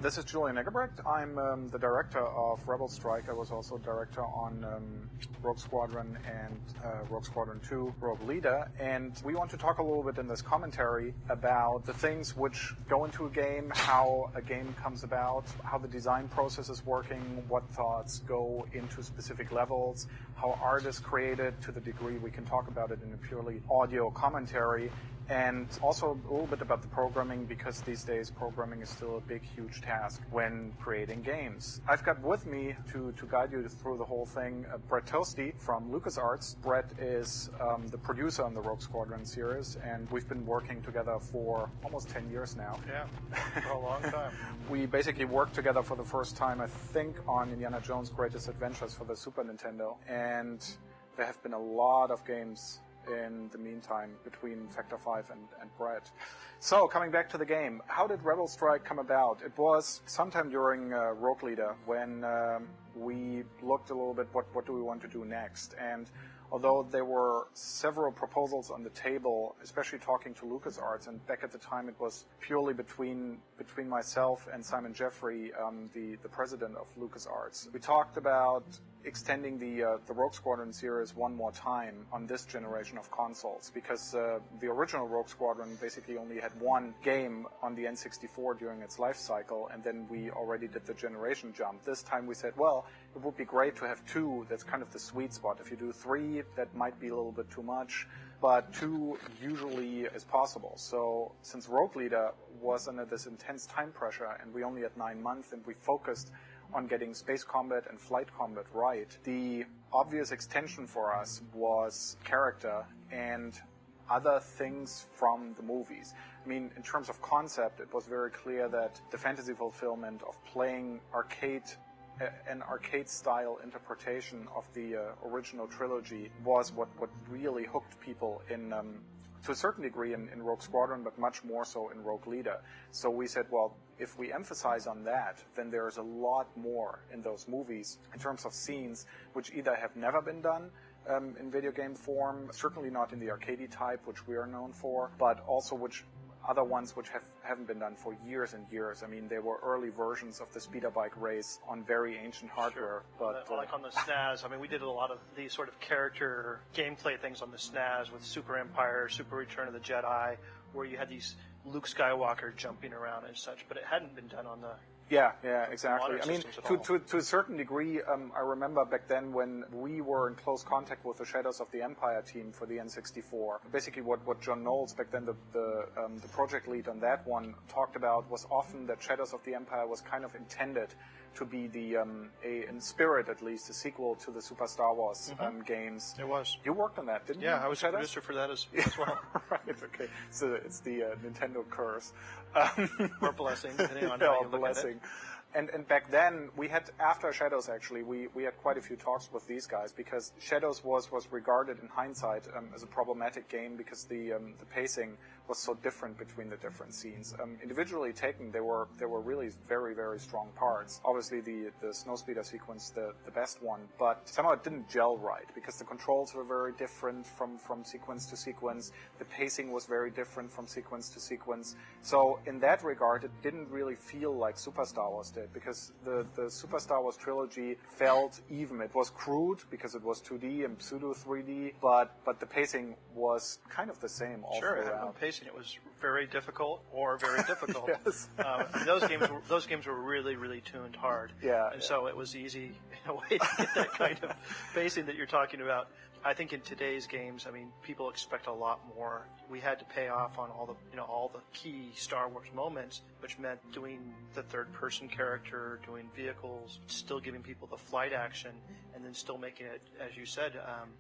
This is Julien Eggebrecht. I'm the director of Rebel Strike. I was also director on Rogue Squadron and Rogue Squadron 2, Rogue Leader. And we want to talk a little bit in this commentary about the things which go into a game, how a game comes about, how the design process is working, what thoughts go into specific levels, how art is created to the degree we can talk about it in a purely audio commentary. And also a little bit about the programming, because these days programming is still a big, huge task when creating games. I've got with me to guide you through the whole thing Brett Tosti from LucasArts. Brett is the producer on the Rogue Squadron series, and we've been working together for almost 10 years now. Yeah, for a long time. We basically worked together for the first time, I think, on Indiana Jones' Greatest Adventures for the Super Nintendo. And there have been a lot of games in the meantime between Factor 5 and Brett. So, coming back to the game, how did Rebel Strike come about? It was sometime during Rogue Leader when we looked a little bit what do we want to do next. And although there were several proposals on the table, especially talking to LucasArts, and back at the time it was purely between myself and Simon Jeffrey, the president of LucasArts. We talked about extending the Rogue Squadron series one more time on this generation of consoles, because the original Rogue Squadron basically only had one game on the N64 during its life cycle, and then we already did the generation jump. This time we said, well, it would be great to have two. That's kind of the sweet spot. If you do three, that might be a little bit too much, but two usually is possible. So since Rogue Leader was under this intense time pressure and we only had 9 months and we focused on getting space combat and flight combat right, the obvious extension for us was character and other things from the movies. I mean, in terms of concept, it was very clear that the fantasy fulfillment of playing an arcade-style interpretation of the original trilogy was what really hooked people in, to a certain degree in Rogue Squadron, but much more so in Rogue Leader. So we said, well, if we emphasize on that, then there's a lot more in those movies in terms of scenes which either have never been done in video game form, certainly not in the arcade type, which we are known for, but also other ones which haven't been done for years and years. I mean, there were early versions of the speeder bike race on very ancient hardware. Sure. But like on the SNES, I mean, we did a lot of these sort of character gameplay things on the SNES with Super Empire, Super Return of the Jedi, where you had these Luke Skywalker jumping around and such, but it hadn't been done on the Yeah, exactly. I mean, to a certain degree, I remember back then when we were in close contact with the Shadows of the Empire team for the N64. Basically, what John Knowles, back then the project lead on that one, talked about was often that Shadows of the Empire was kind of intended to be in spirit at least, a sequel to the Super Star Wars games. It was. You worked on that, didn't you? Yeah, I was the producer for that as well. Right, okay. So it's the Nintendo curse. Or blessing, depending on how you look at it. And back then, we had, after Shadows actually, we had quite a few talks with these guys, because Shadows was regarded in hindsight as a problematic game because the pacing was so different between the different scenes. Individually taken, there were really very, very strong parts. Obviously the snowspeeder sequence, the best one, but somehow it didn't gel right because the controls were very different from sequence to sequence. The pacing was very different from sequence to sequence. So in that regard, it didn't really feel like Super Star Wars did, because the Super Star Wars trilogy felt even. It was crude because it was 2D and pseudo 3D, but the pacing was kind of the same all throughout. Sure, the pacing, it was very difficult or very difficult. Yes. Those games were really, really tuned hard. Yeah. And so it was easy in a way to get that kind of pacing that you're talking about. I think in today's games, I mean, people expect a lot more. We had to pay off on all the key Star Wars moments, which meant doing the third-person character, doing vehicles, still giving people the flight action, and then still making it, as you said,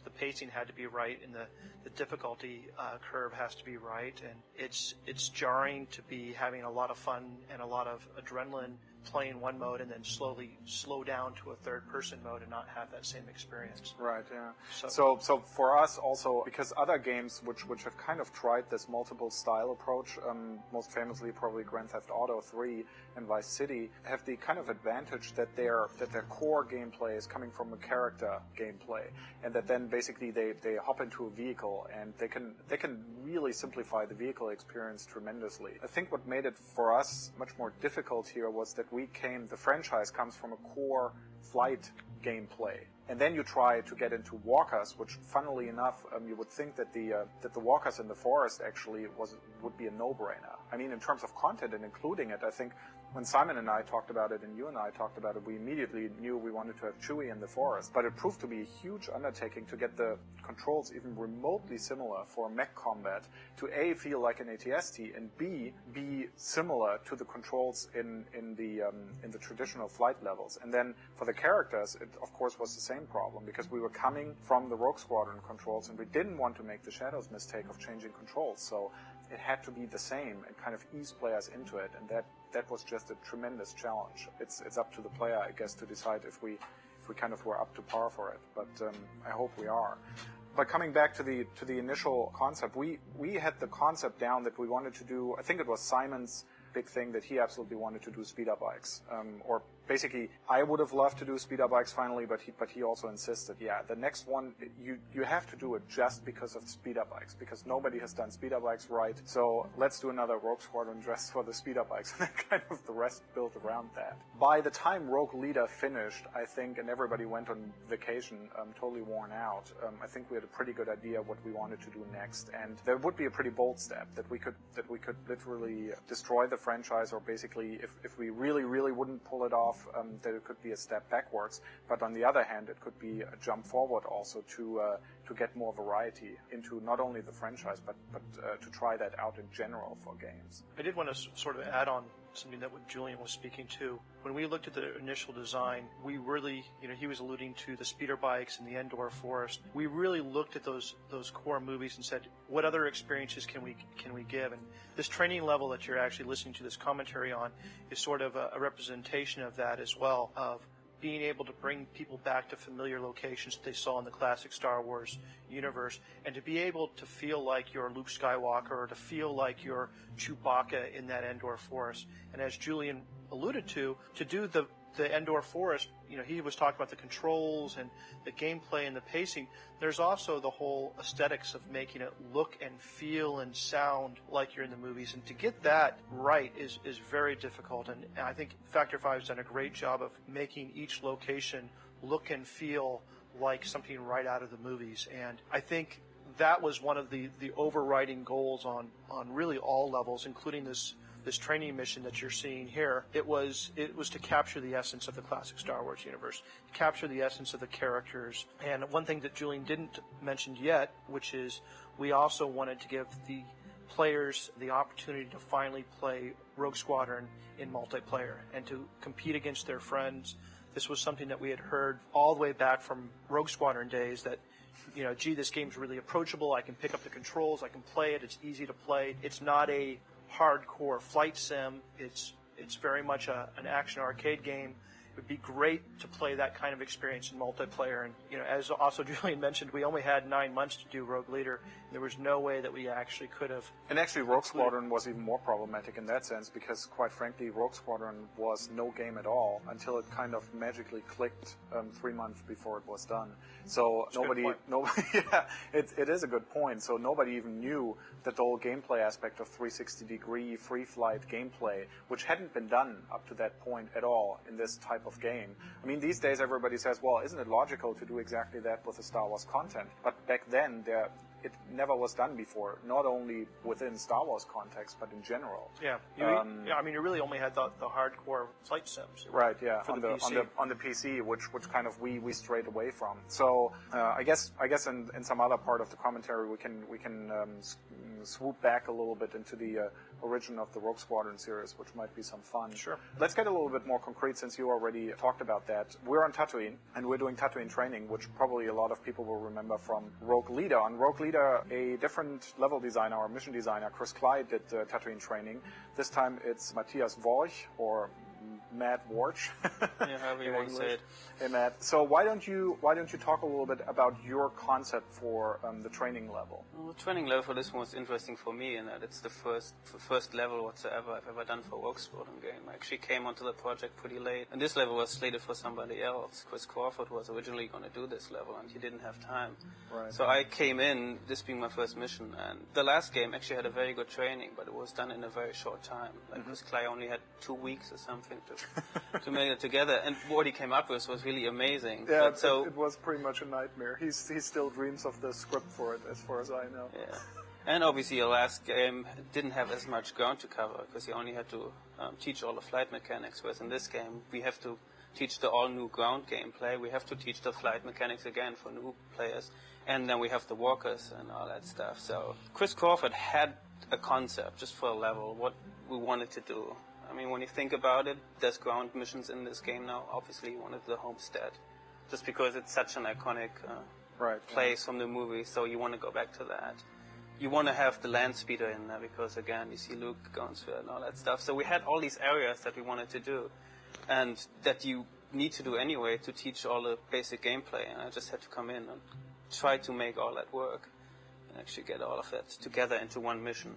the pacing had to be right, and the difficulty curve has to be right, and it's jarring to be having a lot of fun and a lot of adrenaline playing one mode and then slowly slow down to a third-person mode and not have that same experience. Right, yeah. So for us also, because other games which have kind of tried this multiple style approach, most famously probably Grand Theft Auto 3 and Vice City, have the kind of advantage that their core gameplay is coming from a character gameplay, and that then basically they hop into a vehicle and they can really simplify the vehicle experience experience tremendously. I think what made it for us much more difficult here was that the franchise comes from a core flight gameplay. And then you try to get into walkers, which, funnily enough, you would think that the walkers in the forest actually would be a no-brainer. I mean, in terms of content and including it, I think when Simon and I talked about it, and you and I talked about it, we immediately knew we wanted to have Chewie in the forest. But it proved to be a huge undertaking to get the controls even remotely similar for mech combat to A, feel like an ATST, and B, be similar to the controls in the traditional flight levels. And then for the characters, it of course was the same problem, because we were coming from the Rogue Squadron controls, and we didn't want to make the Shadows mistake of changing controls. So it had to be the same and kind of ease players into it, and that was just a tremendous challenge. It's up to the player, I guess, to decide if we kind of were up to par for it. But I hope we are. But coming back to the initial concept, we had the concept down that we wanted to do. I think it was Simon's big thing that he absolutely wanted to do speeder bikes, or basically I would have loved to do speeder bikes finally, but he also insisted, yeah, the next one you have to do it just because of speeder bikes, because nobody has done speeder bikes right. So let's do another Rogue Squadron just for the speeder bikes, and then kind of the rest built around that. By the time Rogue Leader finished, I think, and everybody went on vacation, totally worn out, I think we had a pretty good idea what we wanted to do next, and there would be a pretty bold step that we could literally destroy the franchise, or basically if we really wouldn't pull it off, that it could be a step backwards. But on the other hand, it could be a jump forward also to get more variety into not only the franchise, but to try that out in general for games. I did want to sort of add on something that what Julien was speaking to. When we looked at the initial design, we really, he was alluding to the speeder bikes and the Endor Forest. We really looked at those core movies and said, what other experiences can we give? And this training level that you're actually listening to this commentary on is sort of a representation of that as well, of being able to bring people back to familiar locations that they saw in the classic Star Wars universe, and to be able to feel like you're Luke Skywalker, or to feel like you're Chewbacca in that Endor Forest. And as Julien alluded to do the Endor Forest, he was talking about the controls and the gameplay and the pacing. There's also the whole aesthetics of making it look and feel and sound like you're in the movies. And to get that right is very difficult. And I think Factor 5 has done a great job of making each location look and feel like something right out of the movies. And I think that was one of the overriding goals on really all levels, including this training mission that you're seeing here. It was to capture the essence of the classic Star Wars universe, to capture the essence of the characters. And one thing that Julien didn't mention yet, which is we also wanted to give the players the opportunity to finally play Rogue Squadron in multiplayer and to compete against their friends. This was something that we had heard all the way back from Rogue Squadron days, that this game's really approachable. I can pick up the controls, I can play it, it's easy to play. It's not a hardcore flight sim. It's very much an action arcade game. It would be great to play that kind of experience in multiplayer. And as also Julien mentioned, we only had 9 months to do Rogue Leader, and there was no way that we actually could have. And actually, Rogue Squadron was even more problematic in that sense, because quite frankly, Rogue Squadron was no game at all until it kind of magically clicked 3 months before it was done. So nobody, yeah, it is a good point. So nobody even knew that the whole gameplay aspect of 360-degree free flight gameplay, which hadn't been done up to that point at all in this type of game. I mean, these days everybody says, well, isn't it logical to do exactly that with the Star Wars content? But back then, it never was done before, not only within Star Wars context, but in general. Yeah, you really only had the hardcore flight sims. Right, yeah, on the PC, which kind of we strayed away from. So I guess in some other part of the commentary we can swoop back a little bit into the origin of the Rogue Squadron series, which might be some fun. Sure. Let's get a little bit more concrete, since you already talked about that. We're on Tatooine, and we're doing Tatooine training, which probably a lot of people will remember from Rogue Leader. On Rogue Leader, a different level designer or mission designer, Chris Clyde, did Tatooine training. This time it's Matthias Worch, or Matt Worch. Yeah, however you want to say it. Hey Matt, so why don't you talk a little bit about your concept for the training level? Well, the training level for this one was interesting for me in that it's the first level whatsoever I've ever done for a Rogue Squadron game. I actually came onto the project pretty late, and this level was slated for somebody else. Chris Crawford was originally going to do this level, and he didn't have time. Right. So I came in, this being my first mission, and the last game actually had a very good training, but it was done in a very short time. Like Chris Clay only had 2 weeks or something to make it together, and what he came up with was really amazing. Yeah, but it was pretty much a nightmare. He still dreams of the script for it, as far as I know. Yeah. And obviously your last game didn't have as much ground to cover, because you only had to teach all the flight mechanics, whereas in this game we have to teach the all-new ground gameplay, we have to teach the flight mechanics again for new players, and then we have the walkers and all that stuff. So Chris Crawford had a concept just for a level, what we wanted to do. I mean, when you think about it, there's ground missions in this game now. Obviously, you wanted the homestead, just because it's such an iconic place from the movie, so you want to go back to that. You want to have the land speeder in there, because again, you see Luke going through it and all that stuff. So we had all these areas that we wanted to do, and that you need to do anyway to teach all the basic gameplay, and I just had to come in and try to make all that work, and actually get all of it together into one mission.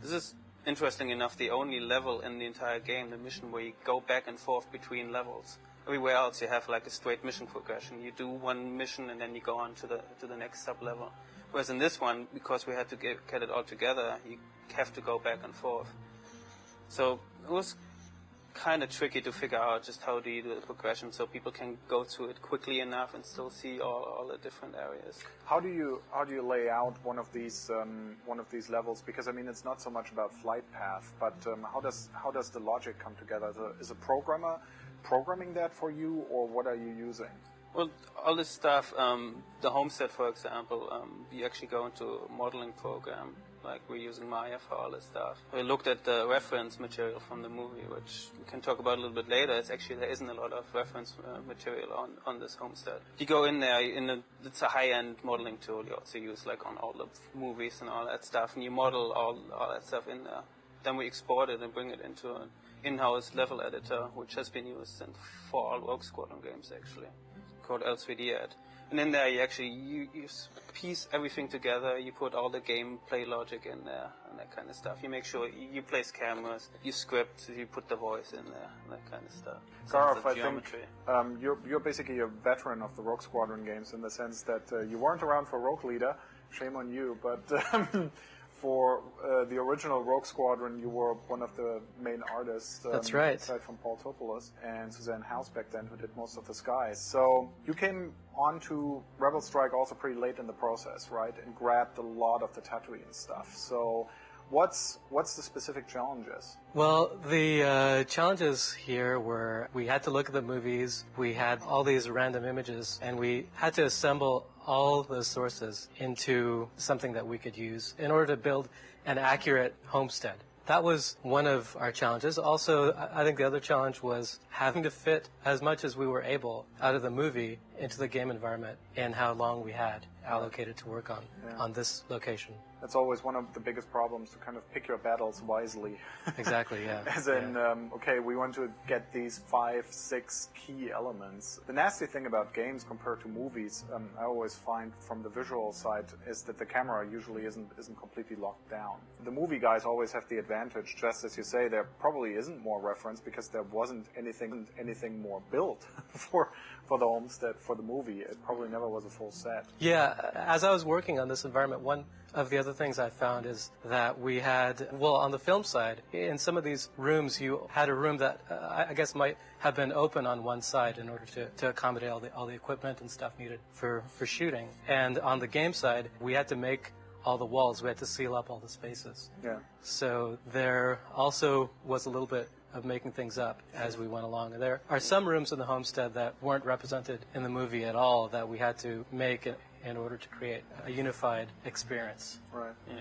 This is, interesting enough, the only level in the entire game, the mission where you go back and forth between levels. Everywhere else you have like a straight mission progression. You do one mission and then you go on to the next sub-level. Whereas in this one, because we had to get it all together, you have to go back and forth. So it was kind of tricky to figure out just how do you do the progression so people can go through it quickly enough and still see all the different areas. How do you lay out one of these levels? Because I mean, it's not so much about flight path, but how does the logic come together? Is a programmer programming that for you, or what are you using? Well, all this stuff, the homestead, for example, you actually go into a modeling program. Like, we're using Maya for all this stuff. We looked at the reference material from the movie, which we can talk about a little bit later. There isn't a lot of reference material on this homestead. You go in there, it's a high-end modeling tool you also use, like on all the movies and all that stuff, and you model all that stuff in there. Then we export it and bring it into an in-house level editor, which has been used for all Rogue Squadron games, actually, called L3D-Ed. And in there, you piece everything together. You put all the gameplay logic in there and that kind of stuff. You make sure you place cameras, you script, you put the voice in there, and that kind of stuff. Gaurav, I think you're basically a veteran of the Rogue Squadron games in the sense that you weren't around for Rogue Leader. Shame on you, but for the original Rogue Squadron, you were one of the main artists. That's right. Aside from Paul Topoulos and Suzanne House back then, who did most of the skies. So you came onto Rebel Strike also pretty late in the process, right? And grabbed a lot of the Tatooine stuff. So what's the specific challenges? Well, the challenges here were we had to look at the movies, we had all these random images, and we had to assemble all those sources into something that we could use in order to build an accurate homestead. That was one of our challenges. Also, I think the other challenge was having to fit as much as we were able out of the movie into the game environment and how long we had allocated to work on this location. That's always one of the biggest problems, to kind of pick your battles wisely. Exactly, yeah. As in, okay, we want to get these 5-6 key elements. The nasty thing about games compared to movies, I always find from the visual side, is that the camera usually isn't completely locked down. The movie guys always have the advantage, just as you say, there probably isn't more reference because there wasn't anything more built for the homestead for the movie. It probably never was a full set. Yeah, as I was working on this environment, one of the other things I found is that we had, well, on the film side, in some of these rooms, you had a room that I guess might have been open on one side in order to accommodate all the equipment and stuff needed for shooting. And on the game side, we had to make all the walls. We had to seal up all the spaces. Yeah. So there also was a little bit of making things up as we went along. And there are some rooms in the homestead that weren't represented in the movie at all that we had to make in order to create a unified experience. Right. Yeah.